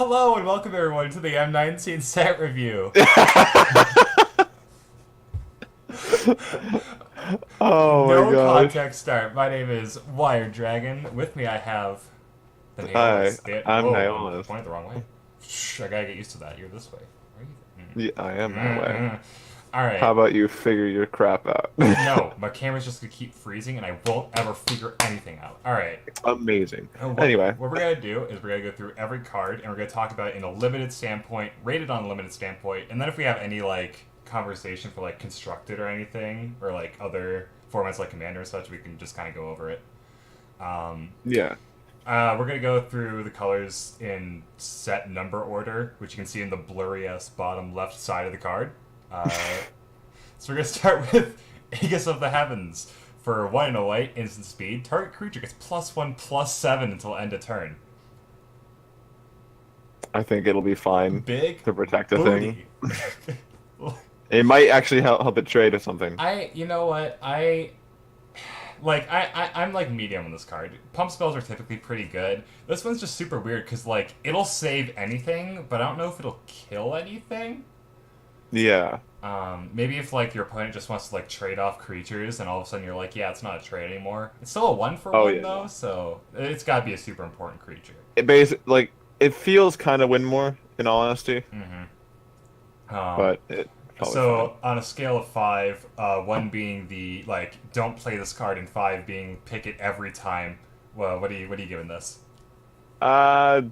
Hello and welcome everyone to the M19 set review. Oh my No gosh. context start. My name is Wired Dragon. With me I have the Hi, Naolis. I'm Whoa, I'm Naolis. pointing the wrong way. Shh, I gotta get used to that. You're this way. Are you? Yeah, I am that way. All How right. about you figure your crap out? No, my camera's just gonna keep freezing and I won't ever figure anything out. All right. Amazing. What Anyway, we're gonna do is we're gonna go through every card and we're gonna talk about it in a limited standpoint, rated on a limited standpoint, and then if we have any like conversation for like constructed or anything, or like other formats like Commander and such, we can just kind of go over it. Um, yeah. we're gonna go through the colors in set number order, which you can see in the blurry ass bottom left side of the card. Uh, so we're gonna start with Aegis of the Heavens. For 1 and a white, instant speed, target creature gets +1/+7 until end of turn. I think it'll be fine Big to protect a thing. booty. It might actually help it trade or something. You know what, I'm like medium on this card. Pump spells are typically pretty good. This one's just super weird because like it'll save anything, but I don't know if it'll kill anything. Yeah. Maybe if like your opponent just wants to like trade off creatures, and all of a sudden you're like, yeah, it's not a trade anymore. It's still a one for Oh one yeah. though, No. so it's got to be a super important creature. It feels kind of win more in all honesty, Um, but it probably so on a scale of 5, 1 being the like don't play this card, and 5 being pick it every time. Well, what are you giving this? fine.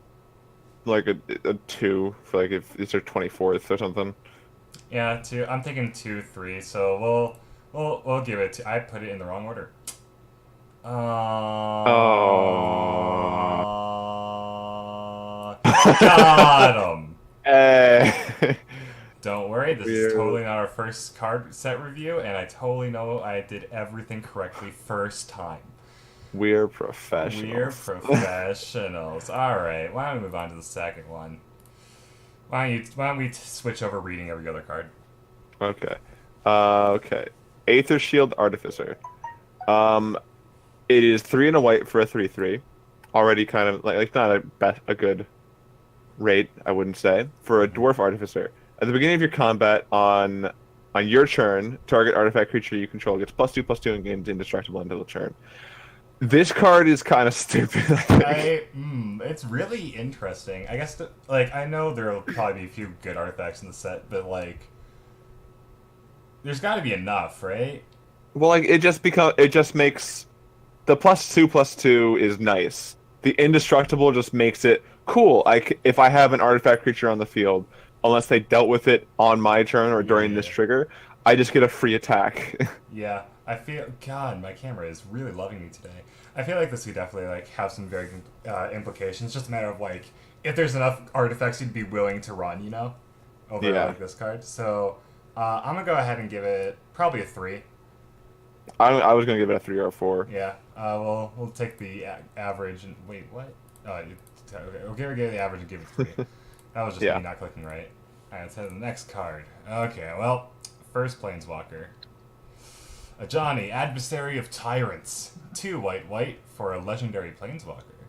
Like a two for like if it's your 24th or something. Yeah, 2. I'm thinking 2, 3. So we'll give it. I put it in the wrong order. Oh. Got him. Eh. Don't worry, this is Weird. totally not our first card set review, and I totally know I did everything correctly first time. We're We're professionals. professionals. All right, why don't we move on to the second one? Why don't we switch over reading every other card? Okay. Okay. Aether Shield Artificer. Um, it is 3 and a white for a 3/3. Already kind of like not a good rate, I wouldn't say, for a Mhm. Dwarf Artificer. At the beginning of your combat on your turn, target artifact creature you control gets +2/+2 and gains indestructible until the turn. This card is kind of stupid, I think. It's really interesting. I guess like I know there'll probably be a few good artifacts in the set, but like there's got to be enough, right? Well, like it just makes the +2/+2 is nice. The indestructible just makes it cool. If I have an artifact creature on the field, unless they dealt with it on my turn or during this Yeah, trigger, I just get a free attack. yeah. I feel God, my camera is really loving me today. I feel like this could definitely like have some very good implications. Just a matter of like if there's enough artifacts you'd be willing to run, over Yeah, like this card. So I'm gonna go ahead and give it probably a 3. I was gonna give it a 3 or a 4. Yeah. We'll take the average and wait. What? Okay. We'll give it the average and give it 3. That was just me Yeah. not clicking right. All right. So the next card. Okay. Well, first Planeswalker. A Johnny, Adversary of Tyrants. 2 white white for a legendary Planeswalker.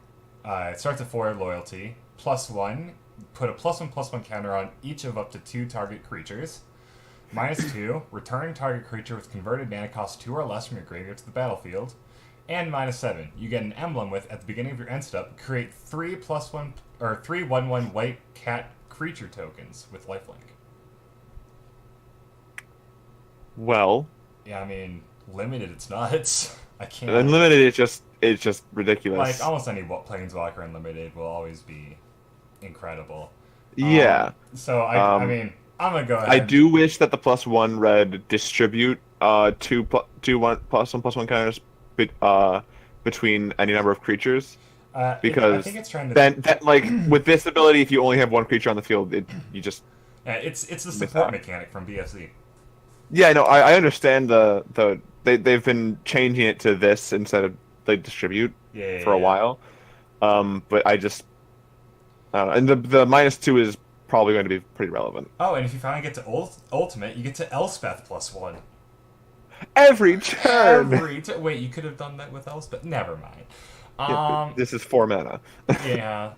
It starts at 4 loyalty. +1. Put a +1/+1 counter on each of up to 2 target creatures. -2, return target creature with converted mana cost 2 or less from your graveyard to the battlefield. And -7, you get an emblem with, at the beginning of your end step, create 3+1 or 3/1/1 white cat creature tokens with lifelink. Well, Yeah, I mean, limited it's nuts. I can't. unlimited it's just Like, ridiculous. almost any Planeswalker Unlimited will always be incredible. Yeah. So, I Um, mean, I'm gonna go I ahead. do wish that the +1 red distribute two one +1/+1 counters between any number of creatures I think because it's trying to. then that like with this ability, if you only have one creature on the field, you just It's the miss support out. mechanic from BFZ. Yeah, no, I understand they've been changing it to this instead of they distribute Yeah, yeah, for a yeah. while. But I don't know. And the -2 is probably going to be pretty relevant Oh, and if you finally get to Ultimate, you get to Elspeth +1. every turn. Wait, you could have done that with Elspeth. Never mind. Yeah, but Um, this is 4 mana. yeah.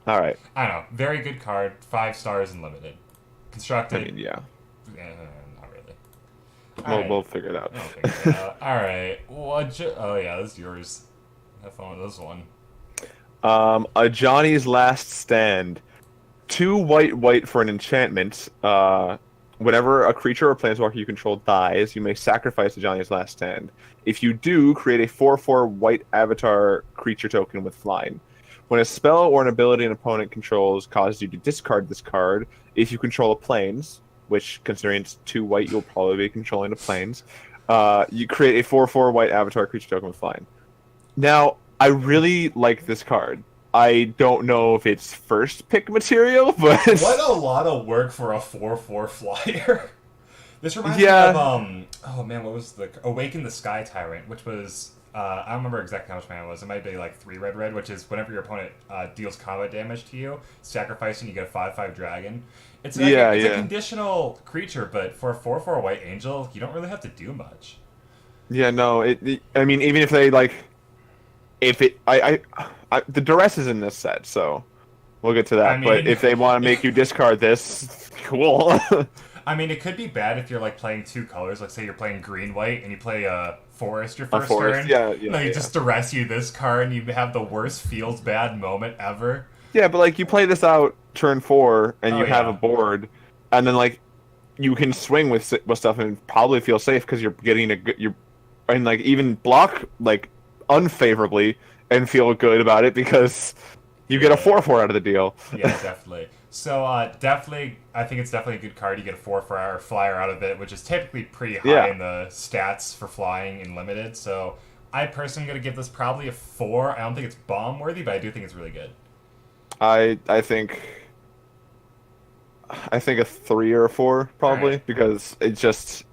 All right. I don't know. Very good card. 5 stars and limited. I Constructed. mean, yeah. Not really. We'll Alright. figure it out. I'll figure it out. Alright. Oh, yeah, this is yours. Have fun with this one. A Johnny's Last Stand. 2 white for an enchantment. Whenever a creature or planeswalker you control dies, you may sacrifice a Johnny's Last Stand. If you do, create a 4/4 white avatar creature token with flying. When a spell or an ability an opponent controls causes you to discard this card, if you control a planes, which considering it's 2 white, you'll probably be controlling the planes, you create a 4/4 white avatar creature token with flying. Now, I really like this card. I don't know if it's first pick material, but What a lot of work for a 4/4 flyer. This reminds me Yeah. of oh man, what was the Awaken the Sky Tyrant, which was I don't remember exactly how much mana it was. It might be like 3 red, which is whenever your opponent deals combat damage to you, sacrificing, you get a 5/5 dragon. It's like Yeah, it's yeah. a conditional creature, but for a 4/4 white angel, you don't really have to do much. yeah, no. I mean, even if they like, if it, the duress is in this set, so we'll get to that. I mean- but if they want to make you discard this, cool. I mean, it could be bad if you're like playing 2 colors. Like, say you're playing green-white and you play a forest your first forest, turn. yeah, No, you yeah. just duress you this card and you have the worst feels bad moment ever. Yeah, but like you play this out turn 4 and Oh, you have yeah. a board, and then like you can swing with stuff and probably feel safe because you're getting a good and like even block like unfavorably and feel good about it because you get a Yeah. 4/4 out of the deal. Yeah, definitely. So, definitely, I think it's definitely a good card. You get a 4/4 flyer out of it, which is typically pretty high Yeah. in the stats for flying in limited. So, I personally am going to give this probably a 4. I don't think it's bomb worthy, but I do think it's really good. I think a 3 or a 4 probably Alright. because it just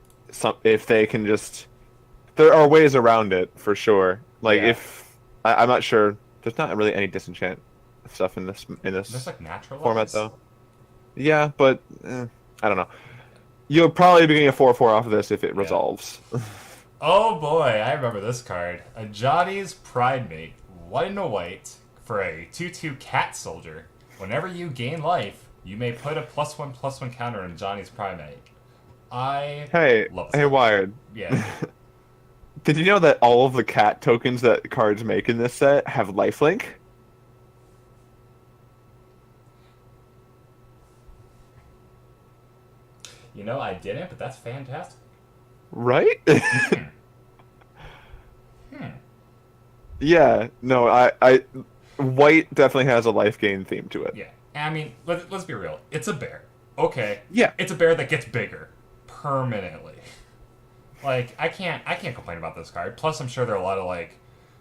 if they can just there are ways around it for sure. Like Yeah. if I'm not sure, there's not really any disenchant stuff in this There's like natural format ones. though. Yeah, but I don't know. You'll probably be getting a 4/4 off of this if it resolves. Oh boy, I remember this card. A Johnny's Pride Mate, white and a white, for a 2/2 cat soldier. Whenever you gain life, you may put a +1/+1 counter on Johnny's Pride Mate. I Hey, love this hey, card. Wired. Yeah. Did you know that all of the cat tokens that cards make in this set have lifelink? You know, I didn't, but that's fantastic. Right? Hmm. Yeah, no, white definitely has a life gain theme to it. Yeah. I mean, let's be real. It's a bear. Okay. Yeah. It's a bear that gets bigger permanently. Like, I can't complain about this card. Plus, I'm sure there are a lot of like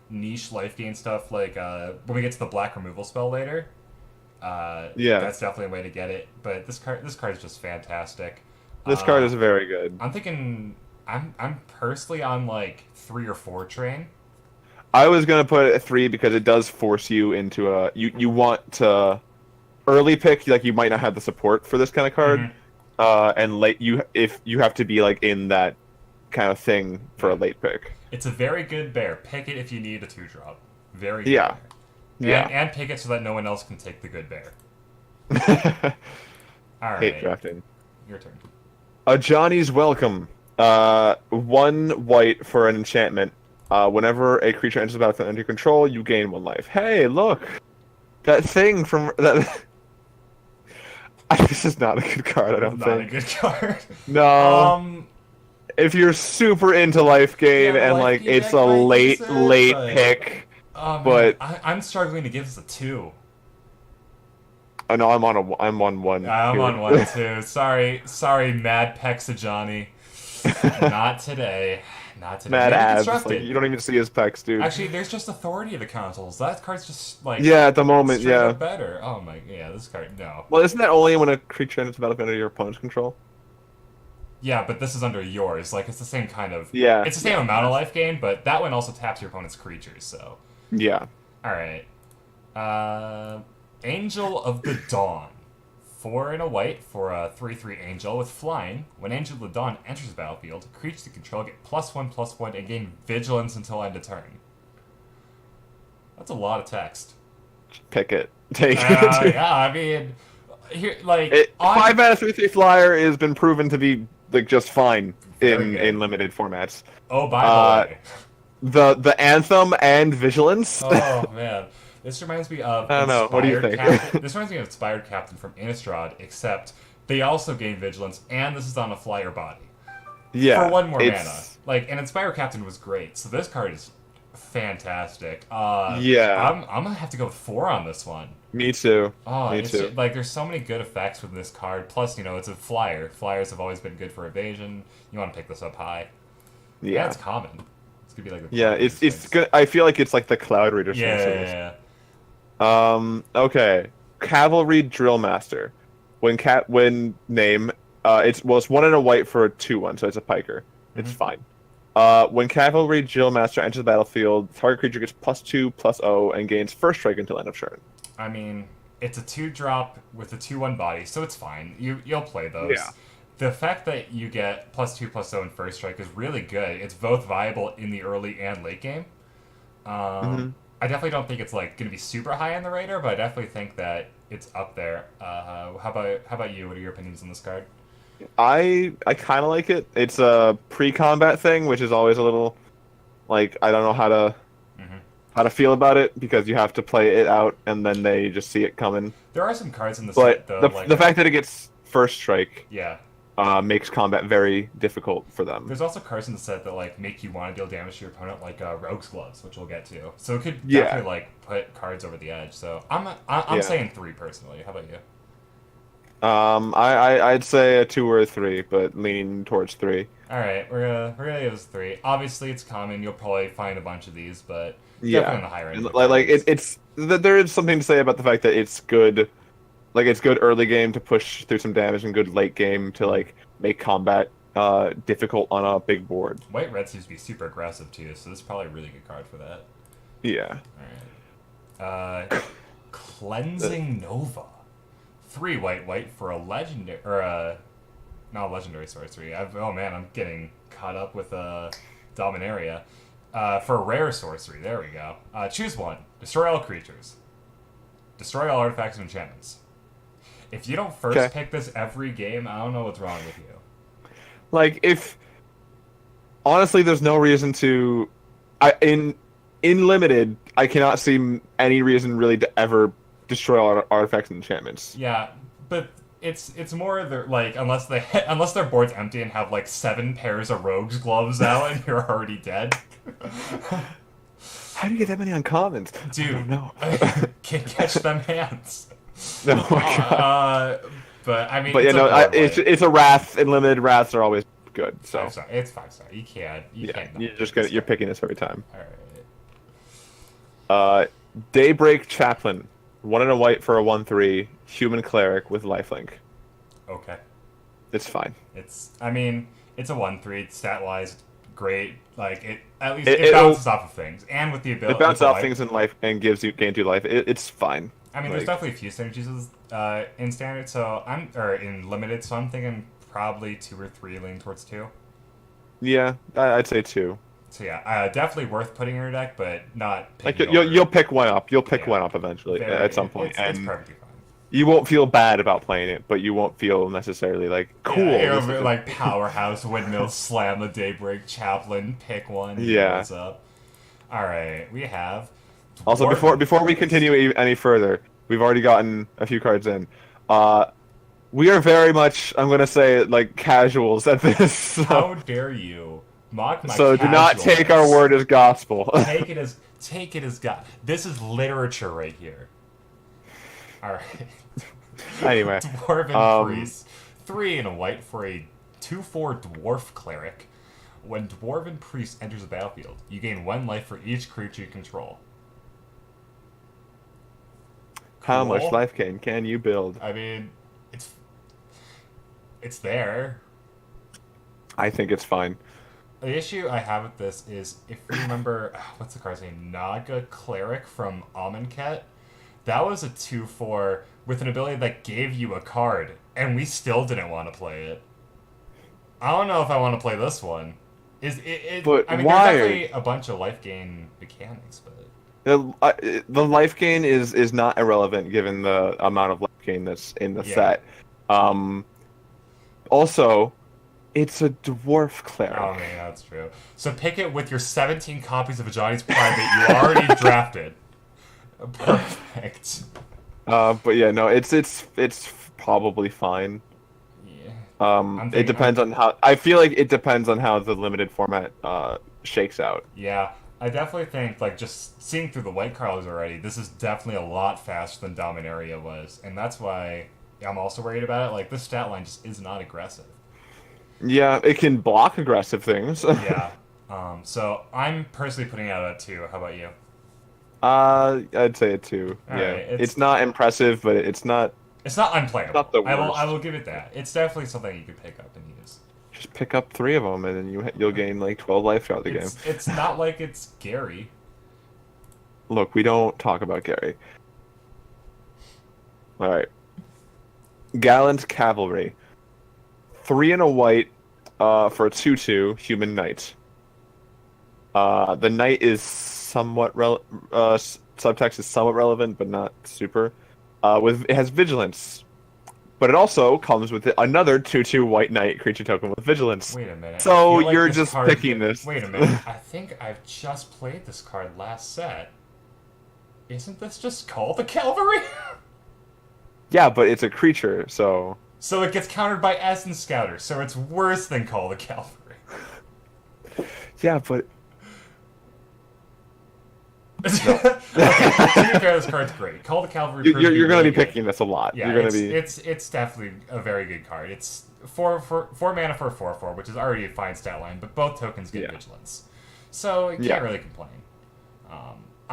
niche life gain stuff. Like when we get to the black removal spell later. Yeah. That's definitely a way to get it. But this card is just fantastic. This card is very good. I'm thinking. I'm personally on like 3 or 4 train. I was gonna put it at 3 because it does force you into a you want to early pick, like you might not have the support for this kind of card, and late if you have to be like in that kind of thing for a late pick. It's a very good bear. Pick it if you need a 2-drop. Very good Yeah. bear. Yeah. And pick it so that no one else can take the good bear. All Hate right. drafting. Your turn. A Johnny's Welcome. 1 white for an enchantment. Whenever a creature enters the battlefield under your control, you gain 1 life. Hey, look! That thing from that. This is not a good card, I don't Not a think. good card. No. If you're super into life gain Yeah, and life like gain it's deck a might late use it, but- pick. Oh, man. But- I'm struggling to give this a 2. Oh no, I'm on 1. I'm here. on 1 too. Sorry, Mad Pexajani. Not today. Not today. Mad Maybe abs. constructed. Like, you don't even see his pecs, dude. Actually, there's just authority of the consoles. That card's just like Yeah, at the moment, straight yeah. up better. Oh my, yeah, this card no. Well, isn't that only when a creature enters the battlefield under your opponent's control? Yeah, but this is under yours. Like it's the same kind of. Yeah. It's the same amount of life gain, but that one also taps your opponent's creatures. So, Yeah. all right. Angel of the Dawn. 4 and a white for a 3/3 angel with flying. When Angel of the Dawn enters the battlefield, creatures you control get +1/+1 and gain vigilance until end of turn. That's a lot of text. pick it. Take it. Yeah, I mean, here, like, 5 mana 3/3 flyer has been proven to be like just fine Very in good. limited formats. Oh, by Uh, the way. the anthem and vigilance. Oh, man. This reminds me of I don't know. What do you Inspired think? Captain. This reminds me of Inspired Captain from Innistrad, except they also gain Vigilance, and this is on a flyer body. Yeah, For one more it's mana. Like, and Inspired Captain was great, so this card is fantastic. Yeah. I'm gonna have to go with 4 on this one. me too. Oh, Me it's too. just, like, there's so many good effects with this card. Plus, it's a flyer. Flyers have always been good for evasion. You want to pick this up high. Yeah, Yeah. it's common. It's gonna be like the Yeah, Cloud Reader's it's Sphinx. good. I feel like it's like the Cloud Reader Yeah, Sphinx. yeah, yeah. Okay. Cavalry Drill Master. When name, it's well, it's 1 and a white for a 2/1, so it's a piker. It's fine. When Cavalry Drill Master enters the battlefield, target creature gets +2/+0 and gains first strike until end of turn. I mean, it's a 2-drop with a 2/1 body, so it's fine. You'll play those. Yeah. The fact that you get +2/+0 in first strike is really good. It's both viable in the early and late game. I definitely don't think it's like going to be super high on the radar, but I definitely think that it's up there. How about you? What are your opinions on this card? I kind of like it. It's a pre-combat thing, which is always a little like I don't know how to feel about it because you have to play it out and then they just see it coming. There are some cards in the But set though, the fact that it gets first strike yeah. makes combat very difficult for them. There's also cards in the set that like make you want to deal damage to your opponent, like Rogue's Gloves, which we'll get to. So it could Yeah. definitely like put cards over the edge. So I'm Yeah. saying 3 personally. How about you? I'd say a 2 or a 3, but leaning towards 3. All right, we're gonna give this 3. Obviously, it's common. You'll probably find a bunch of these, but Yeah, definitely on the higher end. And, of like cards. there is something to say about the fact that it's good, like it's good early game to push through some damage and good late game to like make combat difficult on a big board. White red seems to be super aggressive too, so this is probably a really good card for that. Yeah. All right. Cleansing Nova. 3 white for a legendary or a not a legendary sorcery. Oh man, I'm getting caught up with Dominaria. For a rare sorcery, there we go. Choose one. Destroy all creatures. Destroy all artifacts and enchantments. If you don't first pick this every game, I don't know what's wrong with you. Like if honestly, there's no reason to. In limited, I cannot see any reason really to ever destroy all artifacts and enchantments. Yeah, but it's more like unless their board's empty and have like 7 pairs of Rogue's Gloves out and you're already dead. How do you get that many uncommons? Dude, no. Can't catch them hands. Oh my god. But I mean, But yeah, no, it's a wrath, and limited wraths are always good. So 5-star. It's 5-star. You can't. you're picking this every time. All right. Daybreak Chaplain, 1 and a white for a 1/3 human cleric with lifelink. Okay. It's fine. I mean, it's a 1/3 stat wise, great. Like it bounces off of things, and with the ability It bounces off things in life and gains you life. It's fine. I mean, there's definitely a few synergies in standard, or in limited. So I'm thinking probably 2 or 3, lean towards 2. Yeah, I'd say 2. So yeah, definitely worth putting in your deck, but not. Like you'll pick one up. You'll pick one up eventually at some point, It's and perfectly fine. you won't feel bad about playing it, but you won't feel necessarily like cool. Yeah, like powerhouse windmill slam the Daybreak Chaplain, pick one. Yeah. What's up? All right, we have. Also, before we continue any further, we've already gotten a few cards in. We are very much, I'm gonna say, like casuals at this. So, How dare you mock my so do not casualness. take our word as gospel. Take it as God. This is literature right here. All right. Anyway, Dwarven Priest. 3 and a white for a 2/4 Dwarf Cleric. When Dwarven Priest enters the battlefield, you gain 1 life for each creature you control. How much Cool. life can you build? I mean, it's there. I think it's fine. The issue I have with this is, if you remember, what's the card's name? Naga Cleric from Amonkhet. That was a 2/4 with an ability that gave you a card, and we still didn't want to play it. I don't know if I want to play this one. But I mean, why? there's definitely a bunch of life gain mechanics, but The life gain is not irrelevant given the amount of life gain that's in the Yeah. set. Um, Also, it's a dwarf Oh cleric. man, that's true. So pick it with your 17 copies of Ajani's Pride that you already drafted. Perfect. But yeah, no, it's probably fine. Yeah. It depends on how. I feel like it depends on how the limited format shakes out. Yeah, I definitely think, like, just seeing through the white colors already, this is definitely a lot faster than Dominaria was, and that's why I'm also worried about it. Like, this stat line just is not aggressive. Yeah, it can block aggressive things. Yeah. So I'm personally putting it out at 2. How about you? I'd say it too. All Yeah, right, it's not impressive, but it's not unplayable. not the I worst. will give it that. It's definitely something you could pick up and use. Just pick up 3 of them, and then you'll gain like 12 life throughout the game. It's not like it's Gary. Look, we don't talk about Gary. All right, Gallant Cavalry, 3 and a white, for a 2/2 human knight. The knight is somewhat subtext is somewhat relevant, but not super. It has vigilance, but it also comes with another 2/2 white knight creature token with vigilance. Wait a minute. I So feel like you're this just card- picking this. Wait a minute. I think I've just played this card last set. Isn't this just Call the Cavalry? Yeah, but it's a creature, so So it gets countered by Essence Scouter, so it's worse than Call the Cavalry. yeah, but Okay, to be fair, this card's great. Call the Cavalry. proves to you're going to really be good. picking this a lot. Yeah, You're going to be. it's definitely a very good card. It's four mana for a 4/4, which is already a fine stat line, but both tokens get Yeah. vigilance, so you can't Yeah. really complain.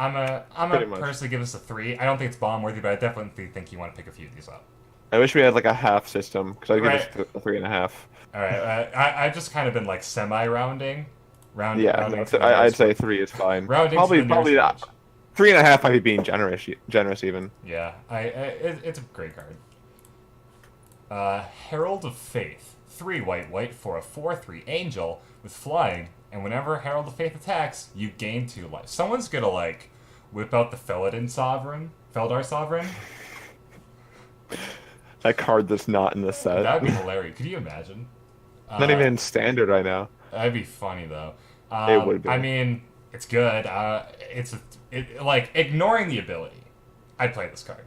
I'm Pretty a much. personally give this a 3. I don't think it's bomb worthy, but I definitely think you want to pick a few of these up. I wish we had like a half system because I'd Right. give this a 3.5. All right, I've just kind of been like semi-rounding, Yeah, rounding no, to the I'd nearest say one. 3 is fine. Rounding to Probably the nearest not. one. 3.5 might be being generous even. Yeah, it's a great card. Herald of Faith. 3 white for a 4/3 angel with flying, and whenever Herald of Faith attacks, you gain 2 life. Someone's gonna, like, whip out the Feldar Sovereign. That card that's not in the set. That'd be hilarious. Could you imagine? Not even in standard right now. That'd be funny, though. It would be. I mean, it's good. Like, ignoring the ability, I'd play this card.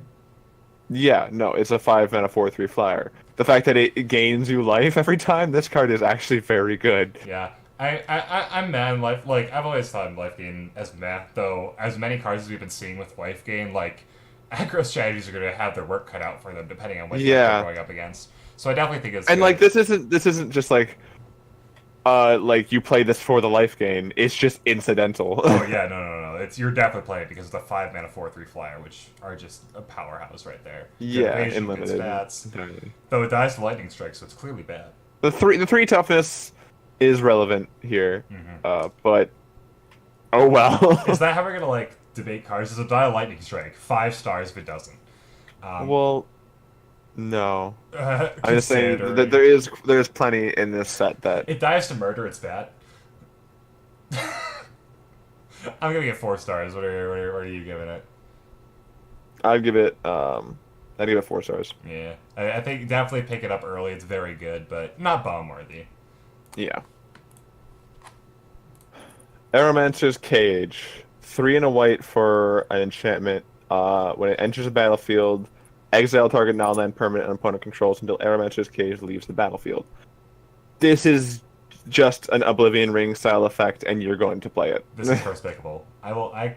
Yeah, no, it's a 5 mana 4/3 flyer. The fact that it gains you life every time, this card is actually very good. Yeah. I'm mad in life. Like, I've always thought in life gain as meh, though, as many cards as we've been seeing with life gain, like, aggro strategies are going to have their work cut out for them, depending on what they're going up against. So I definitely think it's And good. like this isn't just like you play this for the life gain. It's just incidental. Oh, yeah, no. You're definitely playing it because of the 5 mana 4/3 flyer, which are just a powerhouse right there. Good Yeah, evasion, in good limited. stats. Entirely. Though it dies to lightning strike, so it's clearly bad. The three toughness is relevant here, but oh well. Is that how we're gonna, like, debate cards? Does it die a lightning strike? 5 stars if it doesn't. Well, no. I'm just saying that considering- there's plenty in this set that It dies to murder, it's bad. I'm gonna get 4 stars. What are you giving it? I'd give it 4 stars. Yeah. I think definitely pick it up early. It's very good, but not bomb worthy. Yeah. Aeromancer's Cage. 3 and a white for an enchantment. When it enters the battlefield, exile target non-land permanent and opponent controls until Aeromancer's Cage leaves the battlefield. This is just an Oblivion Ring style effect, and you're going to play it. This is first pickable.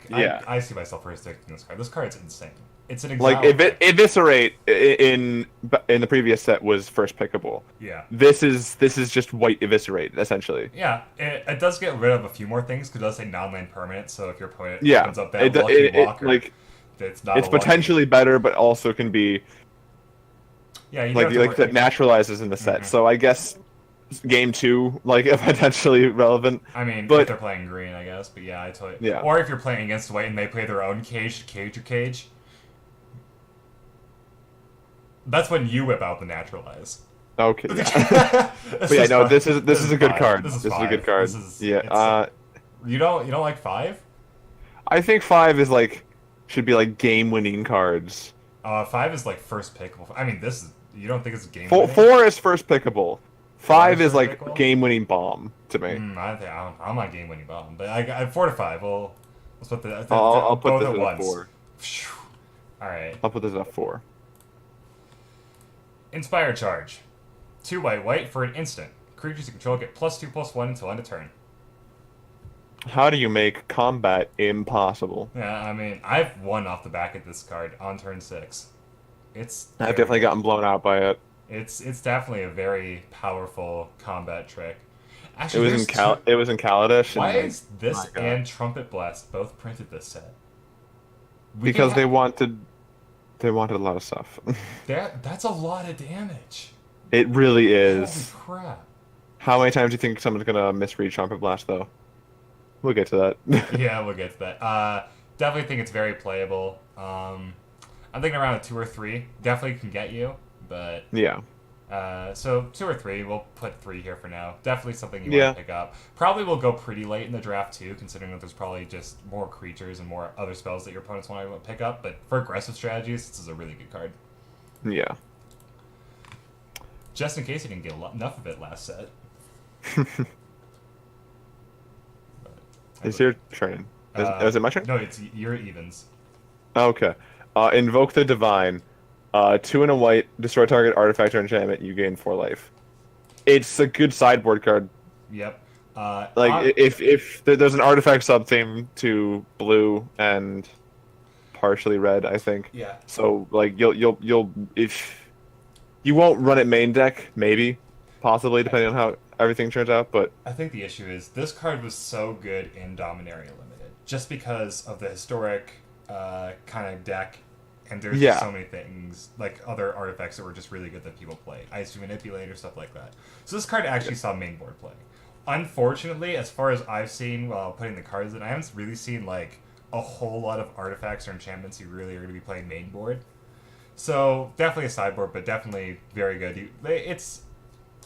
Yeah. I see myself first picking this card. This card's insane. It's an Like exile. Eviscerate in the previous set was first pickable. Yeah. This is just white Eviscerate essentially. Yeah, it does get rid of a few more things because it does say non-land permanent. So if your opponent Yeah, opens up that lucky it walker, like it's not. it's a lucky- potentially better, but also can be Yeah, you like have to that naturalizes in the set. So I guess game 2 like potentially relevant. I mean, but if they're playing green, I guess. But yeah, I totally. Yeah. Or if you're playing against white and they play their own cage to cage your cage. That's when you whip out the naturalize. Okay. Yeah. But yeah, no, this is a good card. This is a good card. This is, Yeah. You don't like 5? I think 5 is like should be like game-winning cards. 5 is like first pickable. I mean, this is you don't think it's game Four, winning? 4 is first pickable. 4 5 is is first like pickable. game-winning bomb to me. I'm on game winning bomb, but I 4 to 5. Let's put I'll put both this at at a once. 4. Phew. All right. I'll put this at a 4. Inspire charge. 2 white for an instant. Creatures you control get +2/+1 until end of turn. How do you make combat impossible? Yeah, I mean, I've won off the back of this card on turn 6. It's I've very definitely good. gotten blown out by it. It's definitely a very powerful combat trick. It Actually, was there's in Cal. two. It was in Kaladesh. Why And, is this my God. and Trumpet Blast both printed this set? Because they wanted a lot of stuff. that's a lot of damage. It really Holy is. crap. How many times do you think someone's gonna misread Trumpet Blast though? We'll get to that. Yeah, we'll get to that. Definitely think it's very playable. I'm thinking around a 2 or 3. Definitely can get you, but Yeah. so 2 or 3. We'll put 3 here for now. Definitely something you Yeah. want to pick up. Probably will go pretty late in the draft too, considering that there's probably just more creatures and more other spells that your opponents want to pick up. But for aggressive strategies, this is a really good card. Yeah. Just in case you didn't get enough of it last set. It's your turn. Is it my turn? No, it's your evens. Okay. Invoke the Divine. 2 and a white. Destroy target artifact or enchantment. You gain 4 life. It's a good sideboard card. Yep. If there's an artifact sub theme to blue and partially red, I think. Yeah. So like you'll if you won't run it main deck, maybe, possibly depending on how everything turns out. But I think the issue is this card was so good in Dominaria Limited, just because of the historic kind of deck, and there's Yeah. just so many things like other artifacts that were just really good that people play. Ice Manipulator, stuff like that. So this card actually saw main board play. Unfortunately, as far as I've seen while putting the cards in, I haven't really seen like a whole lot of artifacts or enchantments you really are going to be playing main board. So definitely a sideboard, but definitely very good. It's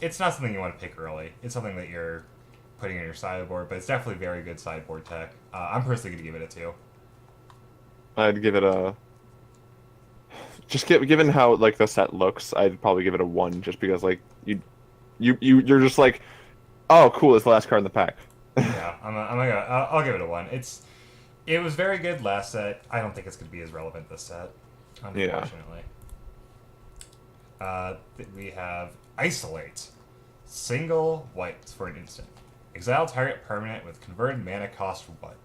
not something you want to pick early. It's something that you're putting in your sideboard, but it's definitely very good sideboard tech. I'm personally going to give it a 2. I'd give it a. Given how like the set looks, I'd probably give it a 1, just because like you're just like, oh cool, it's the last card in the pack. Yeah, I'll give it a 1. It was very good last set. I don't think it's going to be as relevant this set, unfortunately. We have Isolate. Single white for an instant. Exile target permanent with converted mana cost what?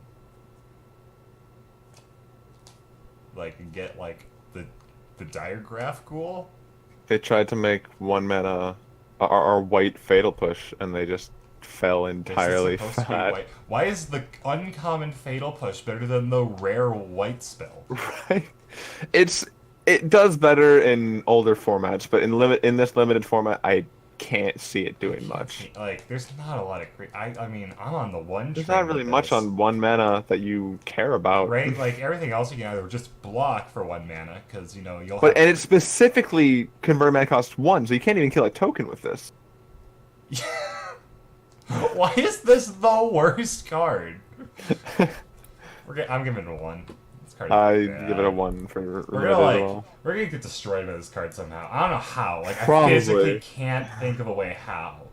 Like, get, like, the Diregraph Ghoul? They tried to make 1 mana our white Fatal Push, and they just fell entirely This is supposed to be flat. white. Why is the uncommon Fatal Push better than the rare white spell? Right? It does better in older formats, but in this limited format, I can't see it doing much. Like, there's not a lot of... I mean, I'm on the one There's train not really with much this. on 1 mana that you care about. Right? Like, everything else you can either just block for 1 mana, because, you know, you'll But have... and it's specifically convert mana cost 1, so you can't even kill a token with this. Why is this the worst card? I'm giving it a 1. This card, I give it a 1 for We're limited gonna as well. we're gonna get destroyed by this card somehow. I don't know how. Like Probably. I physically can't think of a way how.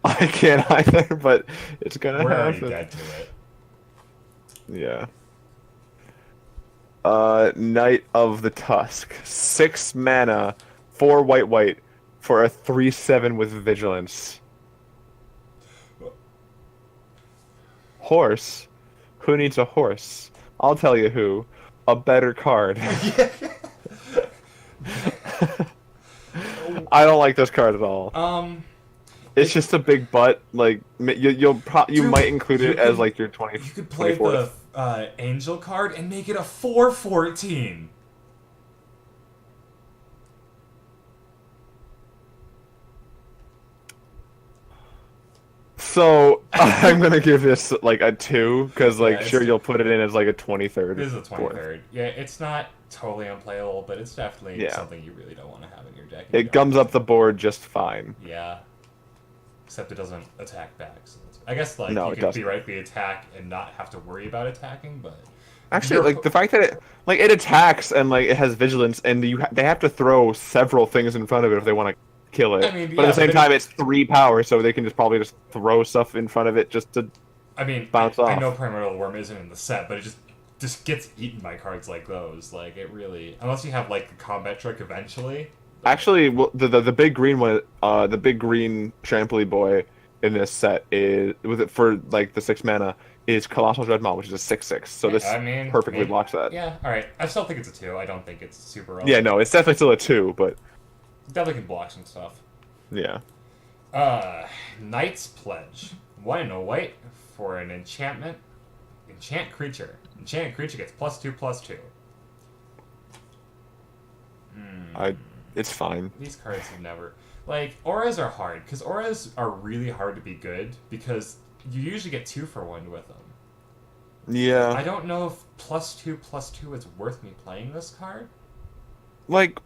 I can't either, but it's gonna We're already happen. dead to it. Yeah. Knight of the Tusk. 6 mana, 4 white for a 3/7 with vigilance. Horse? Who needs a horse? I'll tell you who. A better card. I don't like this card at all. It's just a big butt. Like you Dude, might include you it as could- like your 20. You could play 24th. the Angel card and make it a 4/14. So I'm gonna give this like a 2 because like Yeah, sure it's- you'll put it in as like a 23rd. This is a fourth. 23rd. Yeah, it's not totally unplayable, but it's definitely Yeah. something you really don't want to have in your deck. You It don't- gums up the board just fine. Yeah. Except it doesn't attack back. So I guess like No, you it could doesn't. theoretically attack and not have to worry about attacking, but Actually, like the fact that it attacks and like it has vigilance, and they have to throw several things in front of it if they want to kill I it. mean, But at yeah, the same time, it's 3 power, so they can probably just throw stuff in front of it just to I mean, bounce I know off. Primordial Worm isn't in the set, but it just gets eaten by cards like those. Like it really, unless you have like the combat trick eventually. Actually, well, the big green one, the big green trampoline boy in this set is with it for like the 6 mana is Colossal Dreadmaw, which is a 6/6. So this I mean, perfectly maybe, blocks that. yeah. All right, I still think it's a 2. I don't think it's super Yeah, relevant. no, it's definitely still a 2, but Definitely can block some stuff. yeah. Knight's Pledge. 1 and a white for an enchantment. Enchant creature. Enchanted creature gets +2/+2. It's fine. These cards have never... Like, auras are hard, because auras are really hard to be good, because you usually get 2 for 1 with them. Yeah. I don't know if +2/+2 is worth me playing this card. Like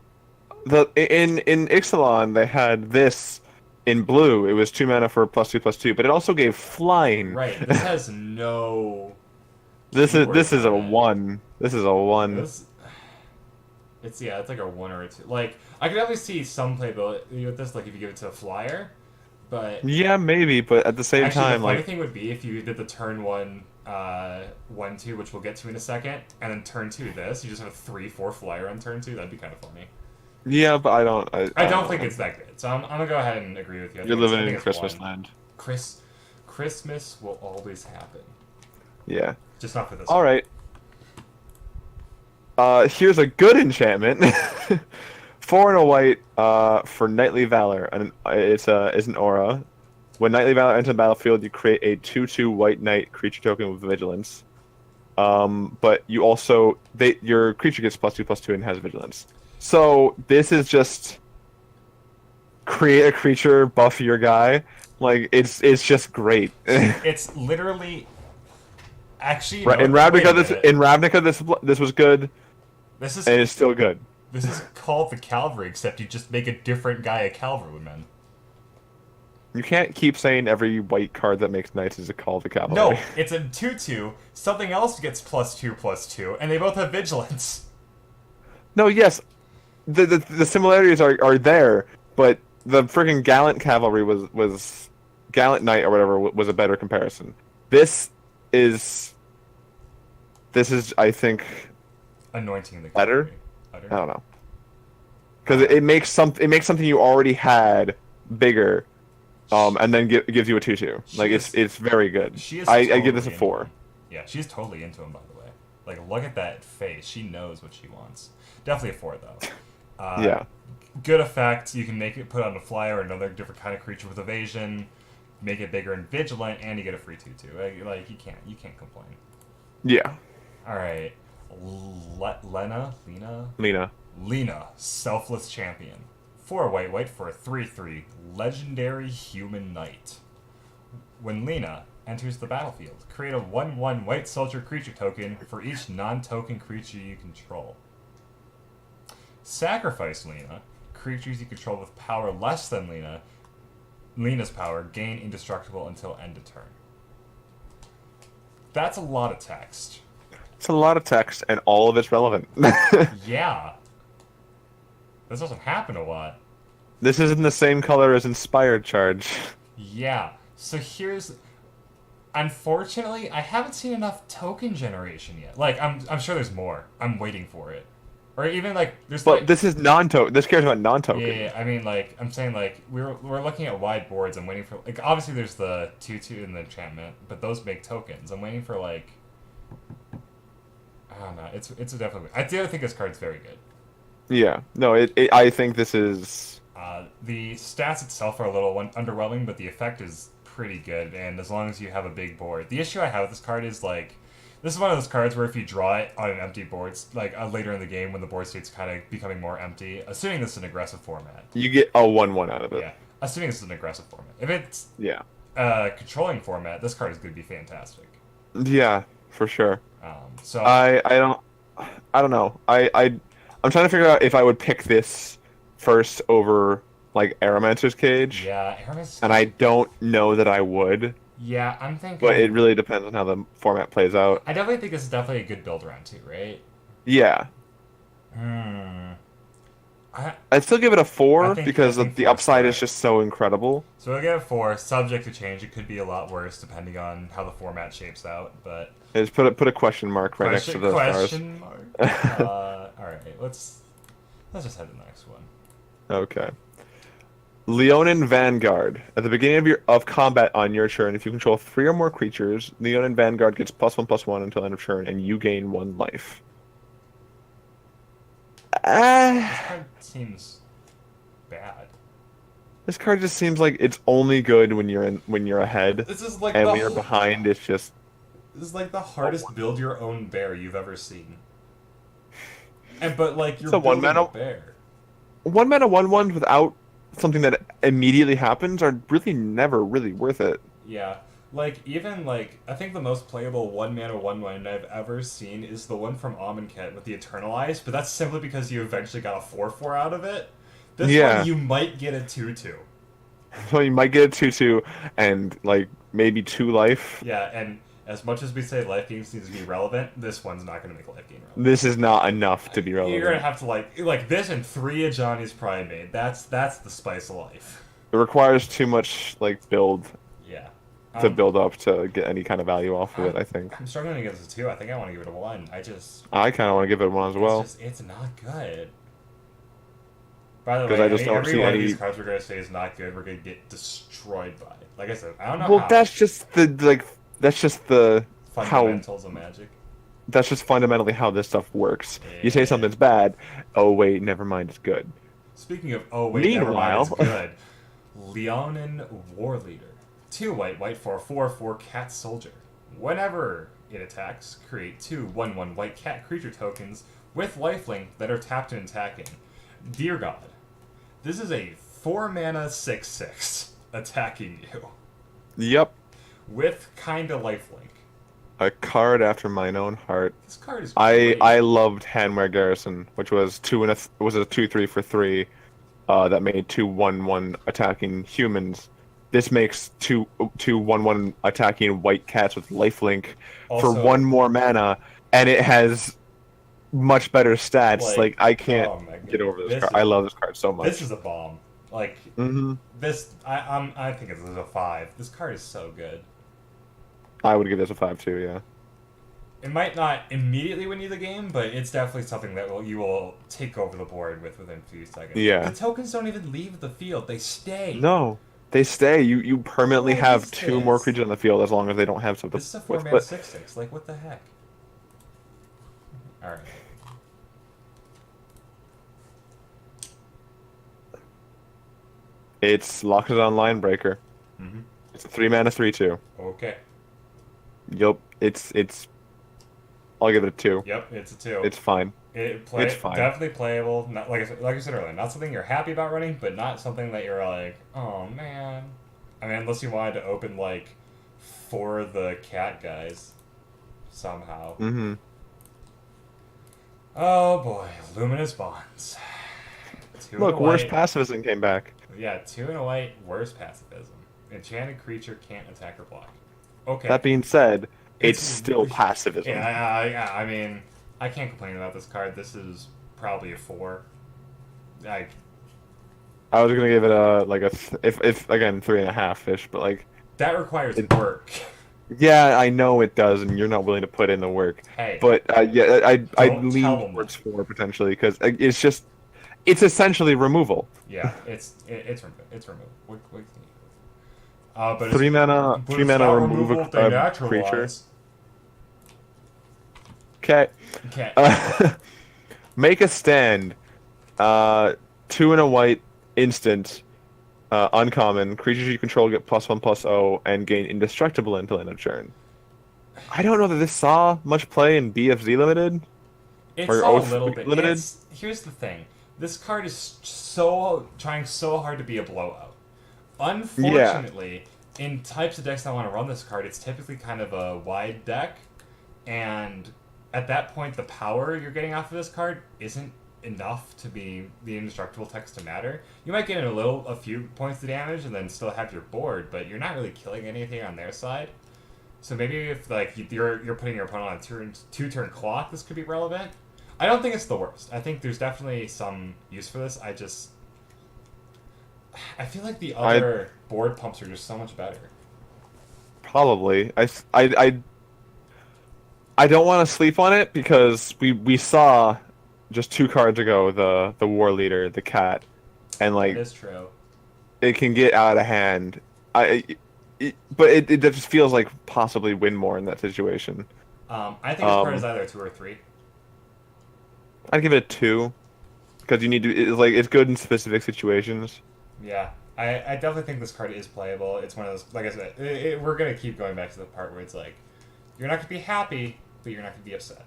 in Ixalan they had this in blue. It was 2 mana for +2/+2, but it also gave flying. Right, this has no... This is a on it. 1. This is a 1. It's like a 1 or a 2. Like, I could definitely see some playability with this, like if you give it to a flyer, but... Yeah, maybe, but at the same Actually, time, the funny like thing would be if you did the turn 1, 1/2, which we'll get to in a second, and then turn 2 this, you just have a 3/4 flyer on turn 2, that'd be kind of funny. yeah, but I don't. I don't think it's that good, so I'm gonna go ahead and agree with you. You're living in Christmas land. Christmas will always happen. Yeah. Just not for this All one. right. Here's a good enchantment. 4 and a white for Knightly Valor, and it's an aura. When Knightly Valor enters the battlefield, you create a 2/2 white knight creature token with vigilance. But you also your creature gets +2/+2 and has vigilance. So this is just create a creature, buff your guy. Like it's just great. It's literally... Actually, Right, in Ravnica, this was good, This is and it's still good. This is called the Cavalry, except you just make a different guy a cavalryman. You can't keep saying every white card that makes knights is a call to cavalry. No, it's a 2/2. Something else gets +2/+2, and they both have vigilance. No, yes, the similarities are there, but the freaking Gallant Cavalry was Gallant Knight or whatever was a better comparison. This is I think Anointing the better. Cavalry. I don't know, because it makes something you already had bigger, and then gives you a 2/2. Like it's very good. She is I totally give this a into 4. him. Yeah, she's totally into him, by the way. Like, look at that face. She knows what she wants. Definitely a 4, though. Yeah. Good effect. You can make it put on a flyer or another different kind of creature with evasion. Make it bigger and vigilant, and you get a free 2/2. Like you can't complain. Yeah. All right, Lena, Selfless Champion. 4 white for a 3/3 legendary human knight. When Lena enters the battlefield, create a 1/1 white soldier creature token for each non-token creature you control. Sacrifice Lena. Creatures you control with power less than Lena's power gain indestructible until end of turn. That's a lot of text. It's a lot of text, and all of it's relevant. Yeah. This doesn't happen a lot. This isn't the same color as Inspired Charge. Yeah. So here's... Unfortunately, I haven't seen enough token generation yet. Like, I'm sure there's more. I'm waiting for it. Or even, like, there's, But like... this is non-token. This cares about non-token. Yeah, I mean, like, I'm saying, like, we're looking at wide boards. I'm waiting for... Like, obviously there's the 2/2 and the enchantment, but those make tokens. I'm waiting for, like... I don't know. It's definitely... I do think this card's very good. Yeah. No, I think this is... The stats itself are a little underwhelming, but the effect is pretty good, and as long as you have a big board. The issue I have with this card is, like... This is one of those cards where if you draw it on an empty board, like later in the game when the board state's kind of becoming more empty, assuming this is an aggressive format. You get a 1/1 out of it. Yeah, assuming this is an aggressive format. If it's Yeah. controlling format, this card is going to be fantastic. Yeah, for sure. So I don't know. I'm trying to figure out if I would pick this first over like Aromancer's Cage. yeah, Aramis. And I don't know that I would. Yeah, I'm but it thinking. really depends on how the format plays out. I definitely think this is definitely a good build round too, right? Yeah, Hmm. I I'd still give it a I four think I because think the four is upside is fair. just so incredible. So we'll get a four. Subject to change. It could be a lot worse depending on how the format shapes out. But Just put a question mark right next to question those stars. question mark. All right. Let's just head to the next one. Okay. Leonin Vanguard. At the beginning of combat on your turn, if you control three or more creatures, Leonin Vanguard gets +1/+1 until end of turn, and you gain 1 life. This Ah, card seems bad. this card just seems like it's only good when you're ahead, This is like and the when you're behind, it's just this is like the a hardest build your own bear you've ever seen. And but like it's you're a one building a mana bear. 1 mana 1/1 without something that immediately happens are really never really worth it. Yeah. Like even like I think the most playable one mana one one I've ever seen is the one from Amonkhet with the Eternalized, but that's simply because you eventually got a 4/4 out of it. This one Yeah, you might get a 2/2. so you might get a 2/2 and like maybe 2 life. Yeah, and as much as we say life gains needs to be relevant, this one's not gonna make life gain relevant. This is not enough to be You're gonna relevant. have to like this and three of Johnny's Primate. That's the spice of life. It requires too much like build Yeah. to Um build up to get any kind of value off of it, I'm I think. I'm struggling to give this a two. I think I want to give it a one. I just I kind of want to give it one as well it's not good. By the because way, I just don't every see one of these any. cards we're gonna say is not good. We're gonna get destroyed by. Like I said, I don't know Well, how. that's just the how Fundamentals of Magic. that's just fundamentally how this stuff works. You say Yeah. something's bad, oh wait, never mind, it's good. Speaking of, oh wait, never mind, it's Meanwhile, good. Leonin War Leader. 2 white, 4/4 cat soldier. Whenever it attacks, create 2/1/1 white cat creature tokens with lifelink that are tapped and attacking. Dear God, this is a 4 mana 6/6 attacking you yep, with kinda lifelink. a card after mine own heart. This card is I great. loved Hanware Garrison, which was was a 2/3 for 3, that made 2/1/1 attacking humans. This makes 2/1/1 attacking white cats with lifelink for Also, 1 more mana, and it has much better stats. like, Like I can't oh my get god, over this card. I love this card so this much. is a bomb. Like hmm this, I think it's a five. This card is so good. I would give this a 5 too. Yeah. It might not immediately win you the game, but it's definitely something that you will take over the board within a few seconds. The Yeah. tokens don't even leave the field; they stay. No, they stay. You permanently What have is 2 more this? creatures on the field as long as they don't have something This is a four with. mana But 6/6. Like what the heck? All right. it's Loxodon Linebreaker. Mm-hmm. It's a 3 mana 3/2. Okay. Yup. It's. I'll give it a 2. Yep, it's a two. It's fine. It's It's fine. definitely playable. Not like I said earlier, not something you're happy about running, but not something that you're like, oh man. I mean, unless you wanted to open like for the cat guys somehow. Mm-hmm. Oh boy, luminous bonds. Two and a Look, worst white. pacifism came back. Yeah, two and a white. Worst pacifism. Enchanted creature can't attack or block. Okay. That being said, it's It's still pacifism. yeah. I mean, I can't complain about this card. This is probably a four. I I was gonna give it a like a if again 3.5 ish, but like that requires it, work. yeah, I know it does, and you're not willing to put in the work. Hey, But yeah, I don't lean tell them towards that. 4 potentially because it's essentially removal. Yeah, it's removed. What can you do? But Three mana, but three it's mana not remove removal if they a creature. naturalize. Okay. Okay. Make a stand. 2 and a white instant. Uncommon. Creatures you control get +1/+0 and gain indestructible until end of turn. I don't know that this saw much play in BFZ Limited. It's Or all a Oath little bit. Limited? Here's the thing. This card is so trying so hard to be a blowout. Unfortunately, in types of decks that want to run this card, it's typically kind of a wide deck, and at that point, the power you're getting off of this card isn't enough to be the indestructible text to matter. You might get a few points of damage and then still have your board, but you're not really killing anything on their side. So maybe if like you're putting your opponent on a two-turn clock, this could be relevant. I don't think it's the worst. I think there's definitely some use for this. I feel like the other board pumps are just so much better. Probably. I don't want to sleep on it because we saw just 2 cards ago the war leader, the cat, and like It is true. it can get out of hand. But it just feels like possibly win more in that situation. I think this card is either 2 or 3. I'd give it a 2 because you need to. It's good in specific situations. Yeah, I definitely think this card is playable. It's one of those, like I said, we're gonna keep going back to the part where it's like, you're not gonna be happy, but you're not gonna be upset.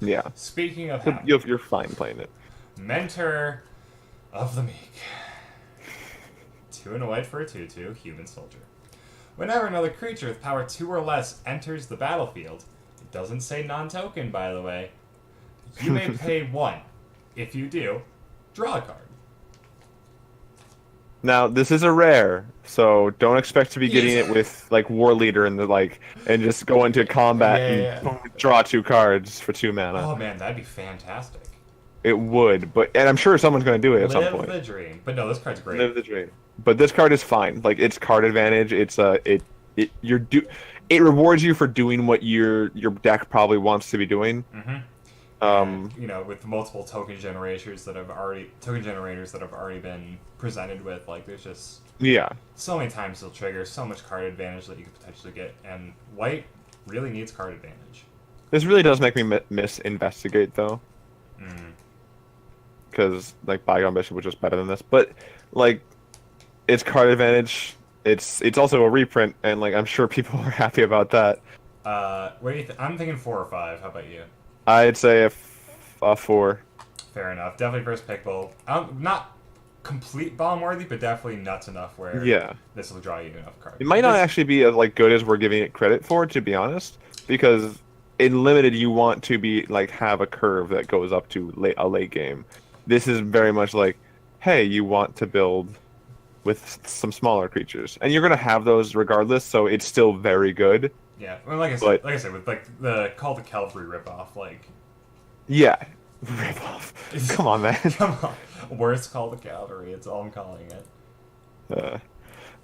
Yeah. Speaking of happy, You're fine playing it. Mentor of the Meek. 2 and a white for a 2/2 human soldier. Whenever another creature with power 2 or less enters the battlefield, it doesn't say non-token, by the way, you may pay 1. If you do, draw a card. Now this is a rare, so don't expect to be getting it with like war leader and and just go into combat and draw 2 cards for 2 mana. Oh man, that'd be fantastic. It would, and I'm sure someone's going to do it at some point. Live the dream. But no, this card's great. Live the dream. But this card is fine. Like it's card advantage. It rewards you for doing what your deck probably wants to be doing. Mm-hmm. With multiple token generators that have already been presented with, like there's just so many times they'll trigger so much card advantage that you could potentially get, and white really needs card advantage. This really does make me miss investigate though, because like Bygone Bishop was just better than this, but like it's card advantage. It's also a reprint, and like I'm sure people are happy about that. What do you I'm thinking 4 or 5. How about you? I'd say a 4. Fair enough. Definitely first pick bull. Not complete bomb worthy, but definitely nuts enough where this will draw you enough cards. It might not actually be as like good as we're giving it credit for, to be honest, because in limited you want to be like have a curve that goes up to a late game. This is very much like, hey, you want to build with some smaller creatures, and you're gonna have those regardless, so it's still very good. Yeah, well, like I said, with like the Call to Calvary ripoff, like. Yeah, ripoff. Come on, man. Come on, worst Call to Calvary. It's all I'm calling it.